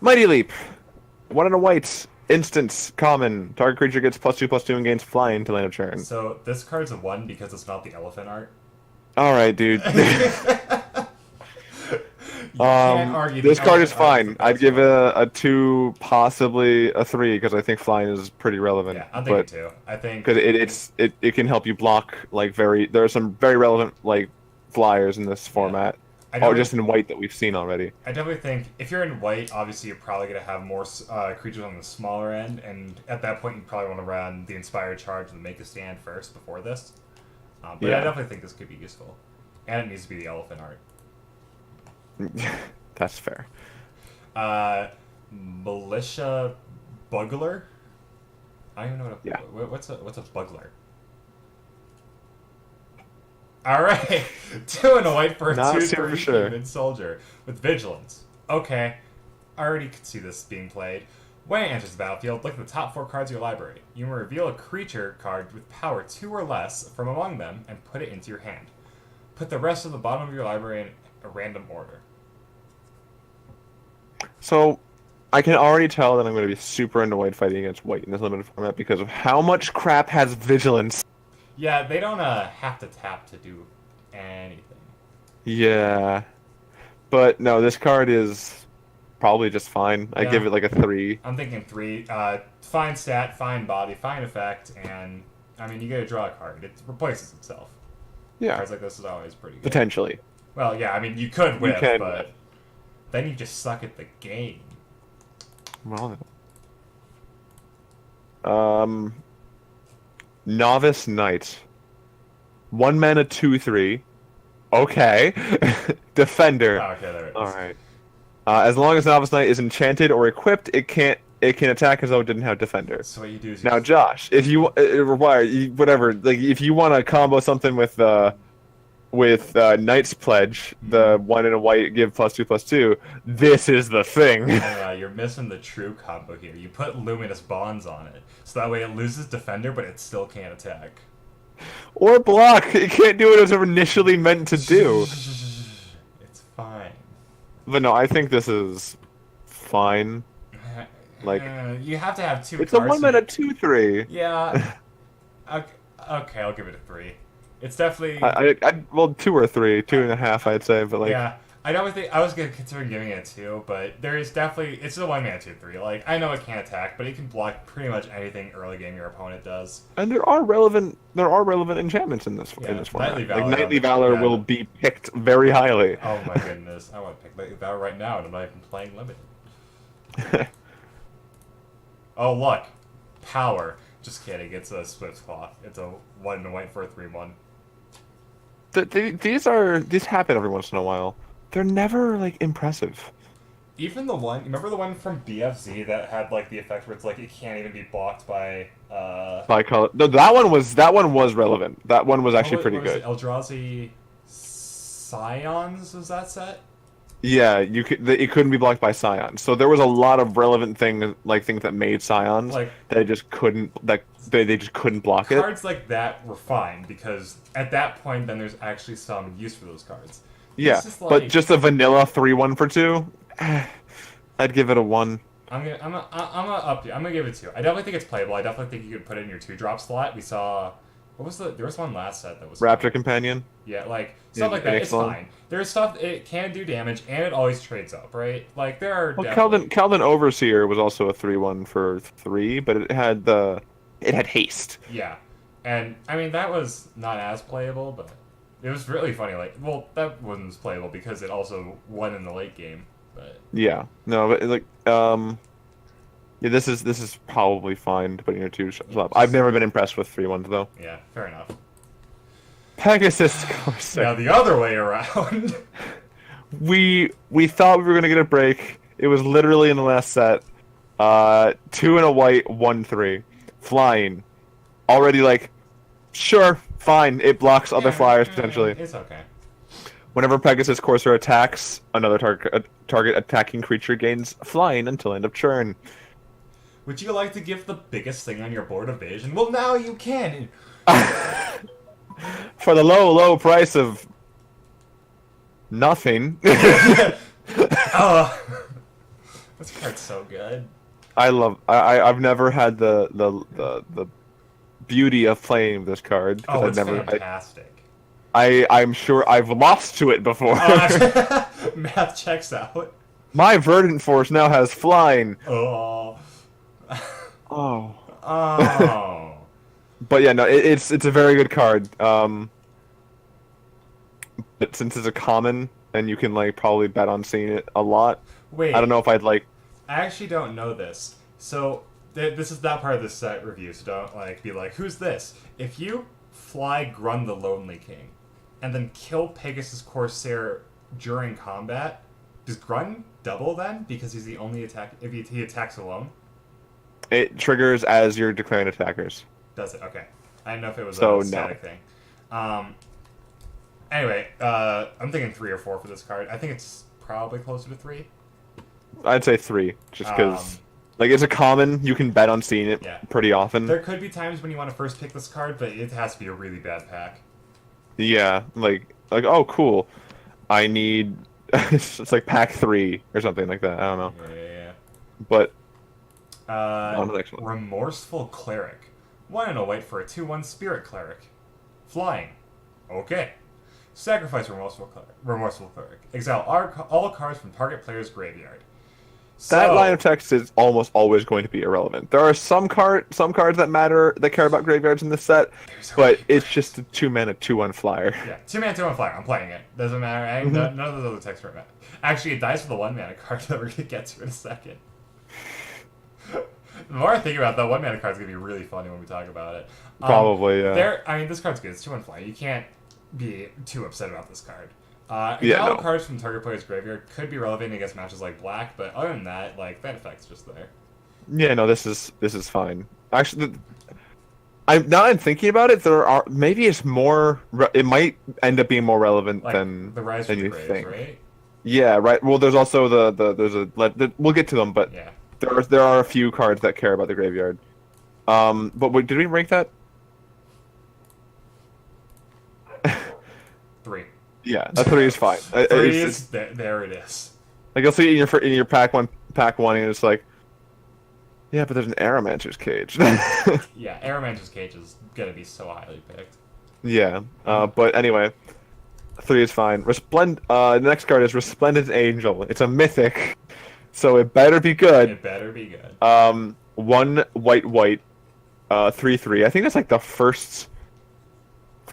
Mighty Leap, 1 and a white, instant, common. Target creature gets +2/+2 and gains flying to land of turn. So this card's a 1 because it's not the elephant art. All right, dude. Can't argue this card is fine. I'd give it a 2, possibly a 3, because I think flying is pretty relevant. Yeah, I'm thinking 2. I think because it can help you block like there are some very relevant like flyers in this format, or just in white that we've seen already. I definitely think if you're in white, obviously you're probably gonna have more creatures on the smaller end, and at that point you probably want to run the Inspired Charge and make a stand first before this. But I definitely think this could be useful, and it needs to be the elephant art. That's fair. Militia Bugler? I don't even know what's a Bugler. Alright. 2 and a white for a 2/3 human soldier with vigilance. Okay. I already could see this being played. When it enters the battlefield, look at the top 4 cards of your library. You may reveal a creature card with power 2 or less from among them and put it into your hand. Put the rest of the bottom of your library in a random order. So, I can already tell that I'm going to be super annoyed fighting against white in this limited format because of how much crap has vigilance. Yeah, they don't have to tap to do anything. Yeah. But no, this card is probably just fine. I give it like a 3. I'm thinking 3. Fine stat, fine body, fine effect, and I mean you gotta draw a card. It replaces itself. Yeah. Cards like this is always pretty good. Potentially. Well, yeah, I mean you could whiff, but whiff. Then you just suck at the game. Well, Novice Knight. 1 mana 2/3. Okay. Defender. Oh, okay, there it is. Alright. As long as Novice Knight is enchanted or equipped, it can attack as though it didn't have Defender. So what you do is Josh, if you whatever, like if you want to combo something with with Knight's Pledge, the 1 and a white give +2/+2. This is the thing. Yeah, you're missing the true combo here. You put Luminous Bonds on it, so that way it loses Defender, but it still can't attack. Or block. It can't do what it was initially meant to do. It's fine. But no, I think this is fine. Like, you have to have 2 it's a cards. 1 mana 2/3. Yeah. Okay, I'll give it a 3. It's definitely. Well, 2 or 3, 2.5, I'd say, but like. Yeah, I don't think I was gonna consider giving it a 2, but there is definitely it's a 1 mana 2/3. Like I know it can't attack, but it can block pretty much anything early game your opponent does. And there are relevant enchantments in this format. Nightly Valor, like Nightly Valor will be picked very highly. Oh my goodness, I want to pick Nightly Valor right now, and I'm not even playing limited. Oh look, power. Just kidding. It's a Swift Claw. It's a 1 and white for a 3/1. These happen every once in a while. They're never like impressive. Even the one, remember the one from BFZ that had like the effect where it's like it can't even be blocked by. By color. No, that one was relevant. That one was actually pretty good. Eldrazi Scions was that set? Yeah, it couldn't be blocked by Scions. So there was a lot of relevant things that made Scions like that just couldn't they just couldn't block it. Cards like that were fine because at that point then there's actually some use for those cards. Yeah, but just a vanilla 3/1 for 2, I'd give it a 1. I'm gonna give it 2. I definitely think it's playable. I definitely think you could put it in your 2-drop slot. We saw there was one last set that was Raptor fine. Companion. Yeah, like stuff like that. It's fine. There's stuff it can do damage and it always trades up, right? Like there are. Well, Calvin Overseer was also a 3/1 for 3, but it had haste. Yeah, and I mean that was not as playable, but it was really funny. Like, well, that wasn't as playable because it also won in the late game. But yeah, no, but like yeah, this is probably fine to put in your 2 slot. I've never been impressed with 3/1s though. Yeah, fair enough. Pegasus Corsair. Now the other way around. we thought we were gonna get a break. It was literally in the last set. 2 and a white, 1/3, flying. Already like, sure, fine. It blocks other flyers potentially. It's okay. Whenever Pegasus Corsair attacks, another target attacking creature gains flying until end of turn. Would you like to give the biggest thing on your board evasion? Well, now you can. For the low price of nothing. Oh, this card's so good. I've never had the beauty of playing this card. Oh, it's fantastic. I'm sure I've lost to it before. Math checks out. My Verdant Force now has flying. Oh. Oh. Oh. But yeah, no, it's a very good card. But since it's a common, and you can like probably bet on seeing it a lot. Wait. I don't know if I'd like. I actually don't know this. So this is not part of the set review. So don't like be like, who's this? If you fly Grun the Lonely King, and then kill Pegasus Corsair during combat, does Grun double then? Because he's the only attack. If he attacks alone. It triggers as you're declaring attackers. Does it? Okay. I didn't know if it was So, a static thing. Anyway, I'm thinking 3 or 4 for this card. I think it's probably closer to 3. I'd say 3, just because like it's a common. You can bet on seeing it pretty often. There could be times when you want to first pick this card, but it has to be a really bad pack. Yeah, like oh cool, I need it's like pack 3 or something like that. I don't know. Yeah. But on to the next one. Remorseful Cleric. 1 and a white for a 2/1 Spirit Cleric. Flying. Okay. Sacrifice Remorseful Cleric. Exile all cards from target player's graveyard. That line of text is almost always going to be irrelevant. There are some cards that matter that care about graveyards in this set, but it's just a 2-mana 2/1 flyer. Yeah, 2-mana 2/1 flyer. I'm playing it. Doesn't matter. None of those other texts are matter. Actually, it dies for the 1-mana card that we're gonna get to in a second. The more I think about it, that 1-mana card's gonna be really funny when we talk about it. Probably, yeah. I mean, this card's good. It's 2/1 flyer. You can't be too upset about this card. Cards from target player's graveyard could be relevant against matches like Black, but other than that, like that effect's just there. Yeah, no, this is fine. Actually, Now I'm thinking about it. There are maybe it's more. It might end up being more relevant Like the Rise than from the you Graves, think. right? Yeah, right. Well, there's also we'll get to them, but Yeah. there are a few cards that care about the graveyard. But wait, did we rank that? 3. Yeah, a 3 is fine. 3 is there. It is. Like you'll see in your pack one, and it's like, yeah, but there's an Aramancer's Cage. Yeah, Aramancer's Cage is gonna be so highly picked. Yeah. But anyway, 3 is fine. The next card is Resplendent Angel. It's a mythic, so it better be good. It better be good. 1 white, 3/3. I think that's like the first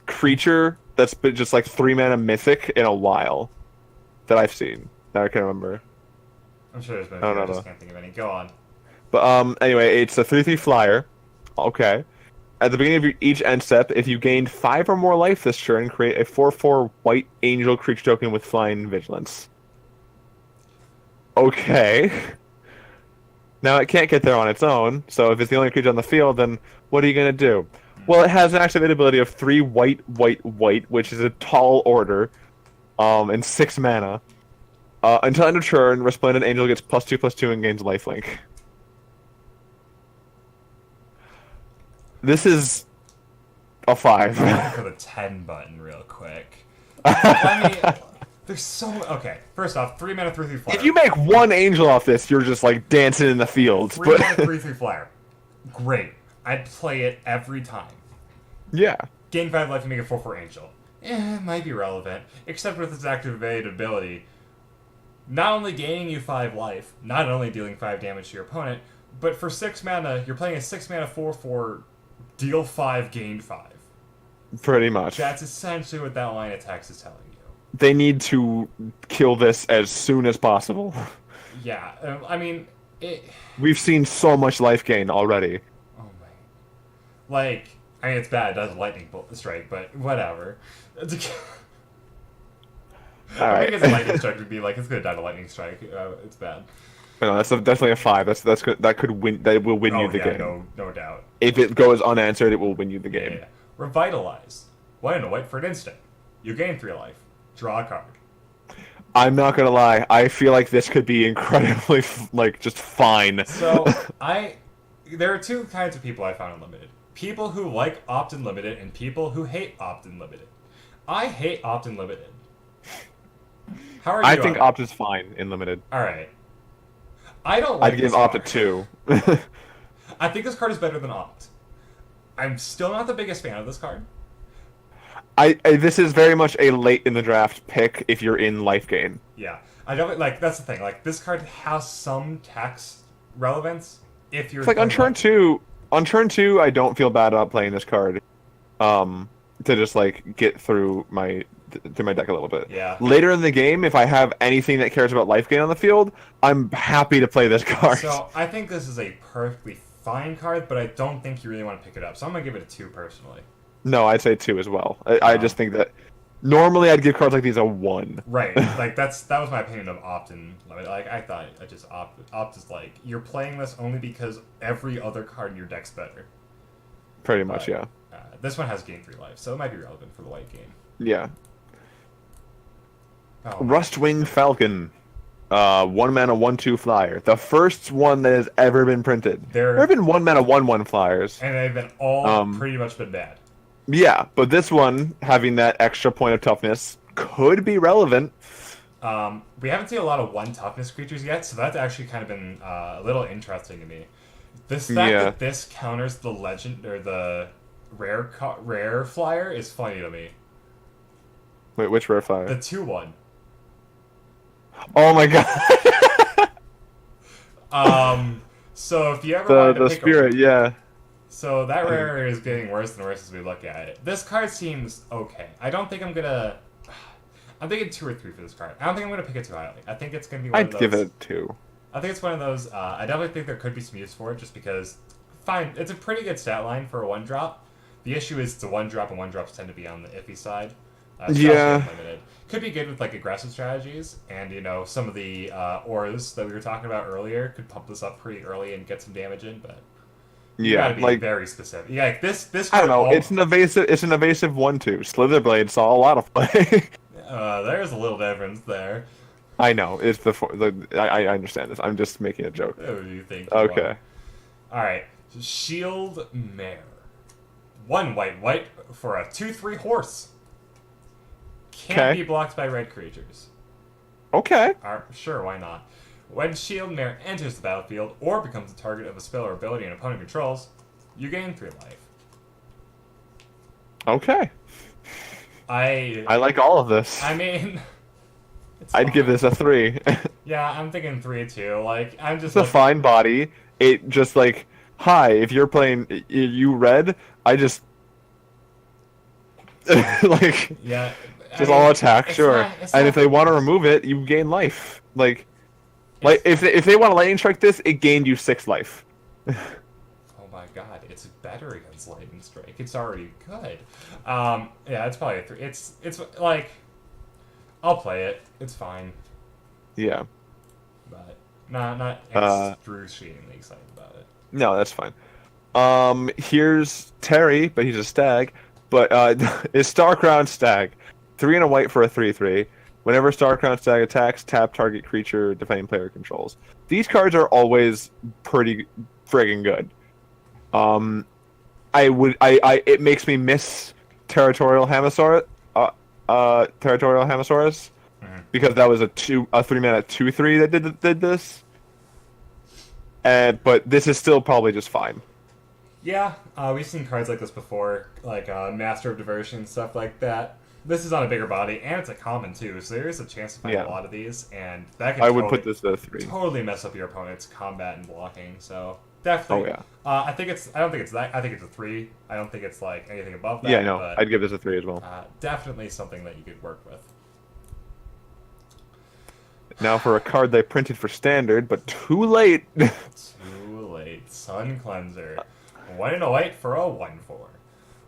creature that's been just like 3 mana mythic in a while that I've seen. That I can remember. I'm sure there's been. I I just can't think of any. Go on. But anyway, it's a 3/3 flyer. Okay. At the beginning of each end step, if you gained 5 or more life this turn, create a 4/4 white angel creature token with flying and vigilance. Okay. Now it can't get there on its own, so if it's the only creature on the field, then what are you gonna do? Well, it has an activate ability of 3 white, which is a tall order, and 6 mana. Until end of turn, Resplendent Angel gets +2/+2 and gains lifelink. This is a 5. I'm looking for the 10 button real quick. I mean, there's so okay. First off, 3 mana 3/3 flyer. If you make 1 angel off this, you're just like dancing in the field. 3 mana 3/3 flyer, great. I'd play it every time. Yeah. Gain 5 life and make a 4/4 angel. It might be relevant, except with its activated ability. Not only gaining you 5 life, not only dealing 5 damage to your opponent, but for 6 mana, you're playing a 6 mana 4/4, deal 5, gain 5. Pretty much. That's essentially what that line of text is telling you. They need to kill this as soon as possible. Yeah, I mean, it. We've seen so much life gain already. Oh my. Like, I mean, it's bad. It does lightning bolt strike, but whatever. Alright. I think it's a lightning strike would be like it's gonna die to lightning strike. It's bad. No, that's definitely a 5. That's good. That could win. That will win you the game. No doubt. If it goes unanswered, it will win you the game. Yeah. Revitalize. 1 and a white for an instant. You gain 3 life. Draw a card. I'm not gonna lie. I feel like this could be incredibly just fine. So there are 2 kinds of people I found in limited. People who like opt-in limited and people who hate opt-in limited. I hate opt-in limited. How are you? I think opt is fine in limited. All right. I don't like I'd give this opt a card. 2. I think this card is better than opt. I'm still not the biggest fan of this card. This is very much a late in the draft pick if you're in life gain. Yeah, I don't like. That's the thing. Like this card has some text relevance if you're. It's like on turn 2. On turn 2, I don't feel bad about playing this card. To just like get through my deck a little bit. Yeah. Later in the game, if I have anything that cares about life gain on the field, I'm happy to play this card. So I think this is a perfectly fine card, but I don't think you really want to pick it up. So I'm gonna give it a 2 personally. No, I'd say 2 as well. I just think that normally I'd give cards like these a 1. Right. Like that was my opinion of opt-in. Like I thought I just opt is like you're playing this only because every other card in your deck's better. Pretty much, yeah. This one has gain 3 life, so it might be relevant for the white game. Yeah. Oh. Rustwing Falcon. 1 mana 1/2 flyer. The first one that has ever been printed. There have been 1 mana 1/1 flyers. And they've been all pretty much been bad. Yeah, but this one, having that extra point of toughness, could be relevant. We haven't seen a lot of 1 toughness creatures yet, so that's actually kind of been a little interesting to me. This fact that this counters the legend or the rare flyer is funny to me. Wait, which rare flyer? The 2/1. Oh my god. So if you ever wanted to the pick spirit, yeah. So that rare is getting worse and worse as we look at it. This card seems okay. I don't think I'm gonna. I'm thinking 2 or 3 for this card. I don't think I'm gonna pick it too highly. I think it's gonna be one of those. I'd give it a 2. I think it's one of those. I definitely think there could be some use for it, just because. Fine, it's a pretty good stat line for a 1-drop. The issue is the 1-drop and 1-drops tend to be on the iffy side. Yeah. Limited. Could be good with like aggressive strategies, and some of the auras that we were talking about earlier could pump this up pretty early and get some damage in, but You got Yeah, to be like very specific. Yeah, like this I don't card. know. It's an evasive 1/2. Slitherblade saw a lot of play. There's a little difference there. I know. It's I understand this. I'm just making a joke. Who do you think you are? Okay. All right, Shield Mare. 1 white for a 2/3 horse. Can't be blocked by red creatures. Okay. Sure, why not? When Shield Mare enters the battlefield or becomes the target of a spell or ability an opponent controls, you gain 3 life. Okay. I like all of this. I mean, I'd give this a 3. Yeah, I'm thinking 3 too. Like, I'm just. It's a fine body. It just like, hi, if you're playing you red, I just like Yeah. just all attack, sure. It's And not, if they want to remove it, you gain life. Like if they want to lightning strike this, it gained you 6 life. oh my god, it's better against lightning strike. It's already good. Yeah, it's probably a 3. It's like, I'll play it. It's fine. Yeah. But not excruciatingly excited about it. No, that's fine. Here's Terry, but he's a stag. But is Starcrown Stag. 3 and a white for a 3/3. Whenever Starcrown Stag attacks, tap target creature defending player controls. These cards are always pretty friggin' good. It makes me miss Territorial Hamasaurus. Territorial Hamasaurus. Because that was a 3-mana 2/3 that did this. But this is still probably just fine. Yeah, we've seen cards like this before, like Master of Diversion, stuff like that. This is on a bigger body, and it's a common too, so there is a chance to find a lot of these, and that can would put this at a 3. Totally mess up your opponent's combat and blocking, so definitely. Oh yeah. I don't think it's that. I think it's a 3. I don't think it's like anything above that. Yeah, no, but, I'd give this a 3 as well. Definitely something that you could work with. Now for a card they printed for standard, but too late. Too late. Sun Cleanser. 1 and a white for a 1/4.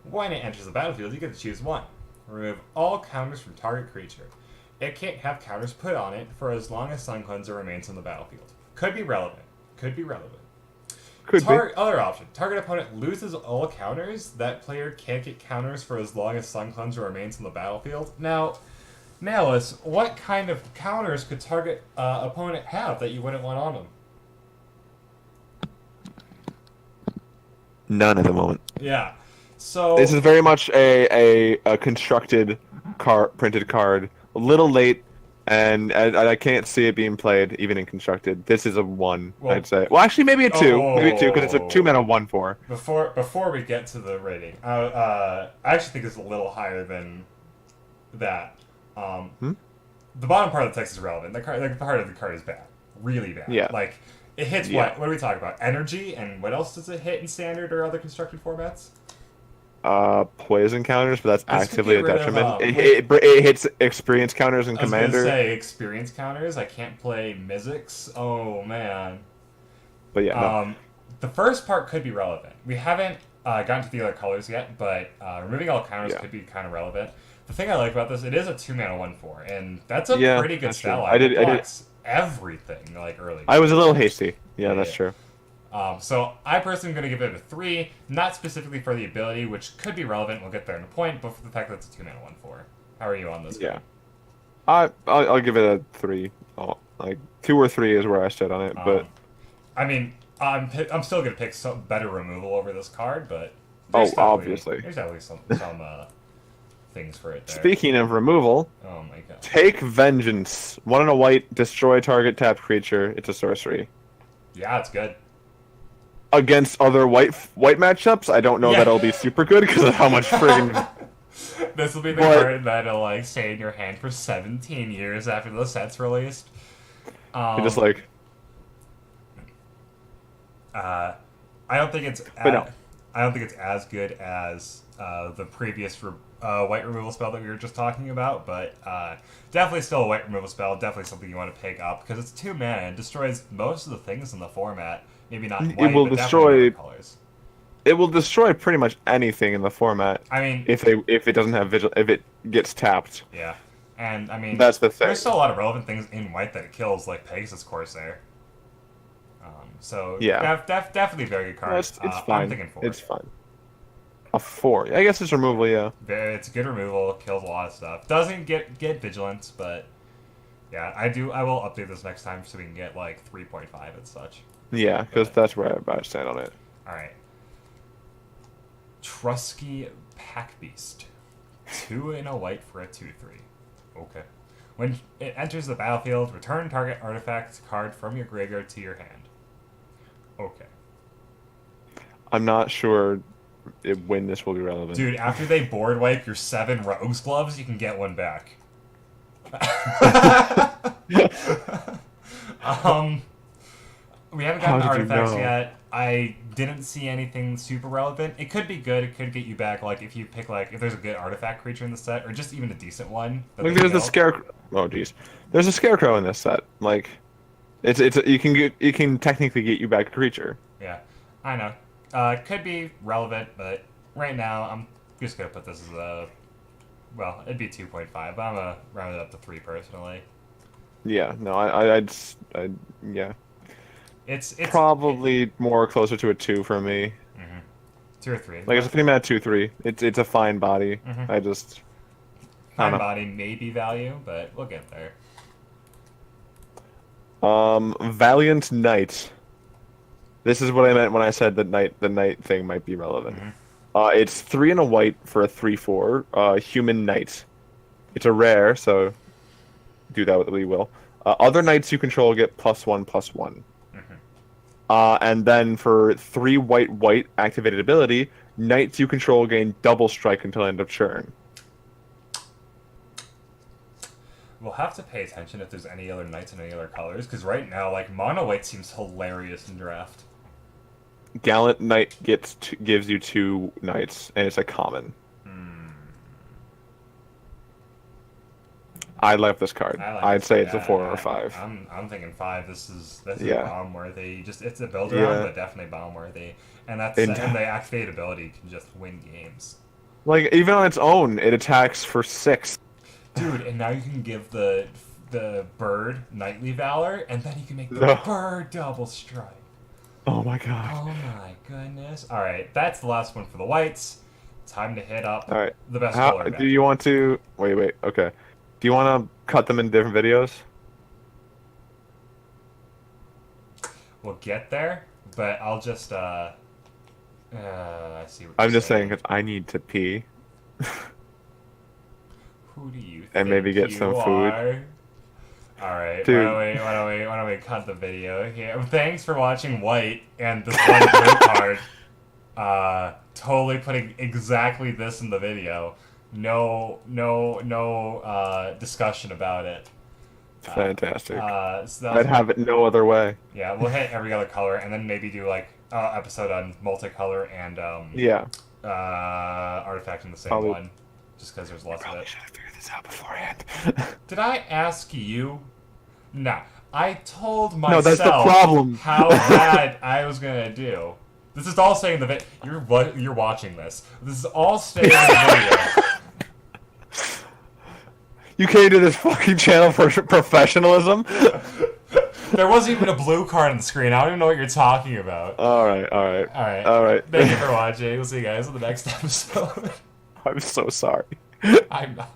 When it enters the battlefield, you get to choose 1. Remove all counters from target creature. It can't have counters put on it for as long as Sun Cleanser remains on the battlefield. Could be relevant. Could be. Other option. Target opponent loses all counters. That player can't get counters for as long as Sun Cleanser remains on the battlefield. Now, Naolis, what kind of counters could target opponent have that you wouldn't want on them? None at the moment. Yeah. So this is very much a constructed printed card. A little late, and I can't see it being played even in constructed. This is a 1, I'd say. Well, actually, maybe a 2. Maybe a 2 because it's a 2-mana 1/4. Before we get to the rating, I actually think it's a little higher than that. The bottom part of the text is relevant. The part of the card is bad, really bad. Yeah. Like it hits what? What do we talk about? Energy, and what else does it hit in standard or other constructed formats? Poison counters, but that's actively a detriment. It hits experience counters and commander. I was gonna say experience counters. I can't play Mizzix. Oh man. But yeah. No. The first part could be relevant. We haven't gotten to the other colors yet, but removing all counters could be kind of relevant. The thing I like about this, it is a 2-mana 1/4, and that's a pretty good spell. I did everything like early. I was a little hasty. Yeah, that's true. So I personally am going to give it a 3, not specifically for the ability, which could be relevant. We'll get there in a point, but for the fact that it's a 2-mana 1/4. How are you on this? Yeah, I'll give it a 3. Oh, like 2 or 3 is where I stood on it, but I mean, I'm still going to pick some better removal over this card, but obviously there's definitely some things for it there. Speaking of removal, oh my god, take Vengeance. 1 and a white, destroy target tapped creature. It's a sorcery. Yeah, it's good. Against other white matchups, I don't know that it'll be super good because of how much friggin'. This will be the card that'll like stay in your hand for 17 years after the set's released. You're just like. I don't think it's. I don't think it's as good as the previous white removal spell that we were just talking about, but definitely still a white removal spell. Definitely something you want to pick up because it's 2 mana and destroys most of the things in the format. Maybe not in white, but definitely in other colors. It will destroy pretty much anything in the format. I mean, if it doesn't have vigil, if it gets tapped. Yeah, and I mean that's the thing. There's still a lot of relevant things in white that it kills, like Pegasus Corsair. So Yeah. definitely a very good card. No, it's fine. I'm thinking 4. It's fine. A 4. I guess it's removal, yeah. It's a good removal, kills a lot of stuff. Doesn't get vigilance, but yeah, I will update this next time so we can get like 3.5 and such. Yeah, because that's where I stand on it. All right. Trusky Pack Beast. 2 and a white for a 2/3. Okay. When it enters the battlefield, return target artifact card from your graveyard to your hand. Okay. I'm not sure when this will be relevant. Dude, after they board wipe your 7 Rogue's Gloves, you can get one back. We haven't gotten artifacts yet. I didn't see anything super relevant. It could be good. It could get you back, like, if you pick, like, if there's a good artifact creature in the set, or just even a decent one. Like, there's the scarecrow. Oh, jeez. There's a scarecrow in this set. Like, you can technically get you back a creature. Yeah, I know. It could be relevant, but right now I'm just gonna put this as a, well, it'd be 2.5, but I'm gonna round it up to 3 personally. Yeah, no, yeah. It's probably more closer to a 2 for me. 2 or 3. Like, it's a 3-mana 2/3. It's a fine body. I just fine body may be value, but we'll get there. Valiant Knight. This is what I meant when I said that the knight thing might be relevant. It's 3 and a white for a 3/4. Human Knight. It's a rare, so do that what we will. Other knights you control get +1/+1. And then for 3 white activated ability, knights you control gain double strike until end of turn. We'll have to pay attention if there's any other knights in any other colors, because right now, like, mono white seems hilarious in draft. Gallant Knight gives you 2 knights, and it's a common. I love this card. I'd say it's a 4 or a 5. I'm thinking 5. This is Yeah. bomb worthy. It's a build around, but definitely bomb worthy. And and the activate ability can just win games. Like, even on its own, it attacks for 6. Dude, and now you can give the bird Knightly Valor, and then you can make the bird double strike. Oh my god. Oh my goodness. Alright, that's the last one for the whites. Time to hit up the best How color. do you want to... Wait, okay. Do you want to cut them in different videos? We'll get there, but I'll just, I see what I'm just saying, because I need to pee. Who do you think and maybe get some food. Alright, Dude. why don't we cut the video here? Thanks for watching White and this one blue card. Totally putting exactly this in the video. No discussion about it. Fantastic. So I'd have it no other way. Yeah, we'll hit every other color and then maybe do like episode on multicolor and artifact in the same one, just because there's lots of it. Should have figured this out beforehand. Did I ask you? No, I told myself. No, that's the problem. How bad I was gonna do. This is all staying in the video. You're watching this. This is all staying in the video. You came to this fucking channel for professionalism? There wasn't even a blue card on the screen. I don't even know what you're talking about. Alright. Thank you for watching. We'll see you guys in the next episode. I'm so sorry. I'm not.